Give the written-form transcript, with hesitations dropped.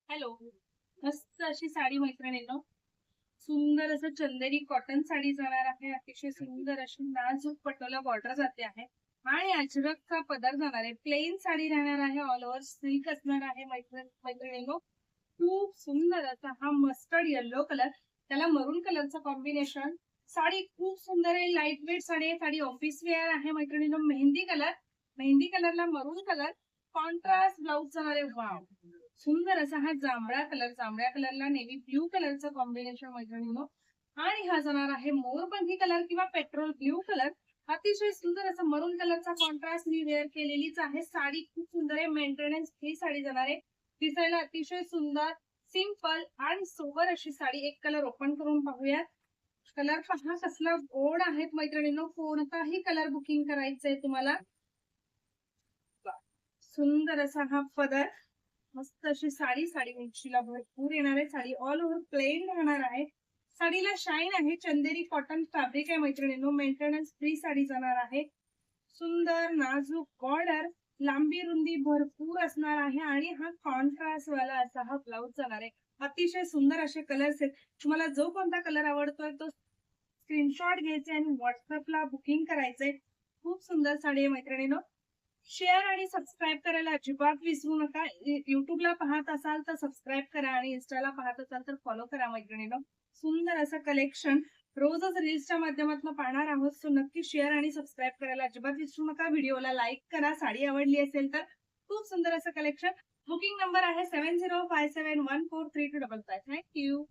Hello. मस्त अशी साडी मैत्रिणींनो, सुंदर असं चंदेरी कॉटन साडी जाणार आहे. अतिशय सुंदर अशी नाजूक पटोला बॉर्डर जाते आहे आणि अजरकचा पदर जाणार आहे. प्लेन साडी राहणार आहे. ऑल ओव्हर सिल्क असणार आहे. मैत्रिणींनो, खूप सुंदर असा हा मस्टर्ड येल्लो कलर, त्याला मरून कलरचं कॉम्बिनेशन. साडी खूप सुंदर आहे. लाईट वेट साडी आहे. साडी ऑफिस वेअर आहे. मैत्रिणींनो, मेहंदी कलरला मरून कलर, कॉन्ट्रास्ट ब्लाउज जाणार आहे. वाव, सुंदर असा हा जांभळ्या कलरला नेव्ही ब्ल्यू कलरचं कॉम्बिनेशन मैत्रिणींनो. आणि हा जाणार आहे मोरपंखी कलर किंवा पेट्रोल ब्ल्यू कलर. अतिशय सुंदर असं मरून कलरचा कॉन्ट्रास्ट मी वेअर केलेलीच आहे. साडी खूप सुंदर आहे. मेंटेनन्स फ्री साडी जाणार आहे. दिसायला अतिशय सुंदर, सिंपल आणि सोबर अशी साडी. एक कलर ओपन करून पाहूयात. कलर पहा कसला गोड आहेत मैत्रिणींनो. कोणताही कलर बुकिंग करायचंय तुम्हाला. सुंदर असा हा पदर, मस्त अशी साडी. साडी उंचीला भरपूर येणार आहे. साडी ऑल ओव्हर प्लेन राहणार आहे. साडीला शाईन आहे. चंदेरी कॉटन फॅब्रिक आहे मैत्रिणींनो. मेंटेनन्स फ्री साडी जाणार आहे. सुंदर नाजूक बॉर्डर, लांबी रुंदी भरपूर असणार आहे आणि हा कॉन्ट्रास्ट वाला असा हा ब्लाउज जाणार आहे. अतिशय सुंदर असे कलर्स आहेत. तुम्हाला जो कोणता कलर आवडतोय तो स्क्रीनशॉट घ्यायचे आणि व्हॉट्सअपला बुकिंग करायचंय. खूप सुंदर साडी आहे मैत्रिणींनो. शेअर आणि सबस्क्राईब करायला अजिबात विसरू नका. युट्यूबला पाहत असाल तर सबस्क्राईब करा आणि इन्स्टाला पाहत असाल तर फॉलो करा मैत्रिणींनो. सुंदर असं कलेक्शन रोजच रील्सच्या माध्यमातून पाहणार आहोत. सो नक्की शेअर आणि सबस्क्राईब करायला अजिबात विसरू नका. व्हिडिओला लाईक करा. साडी आवडली असेल तर. खूप सुंदर असं कलेक्शन. बुकिंग नंबर आहे 7057143255. थँक्यू.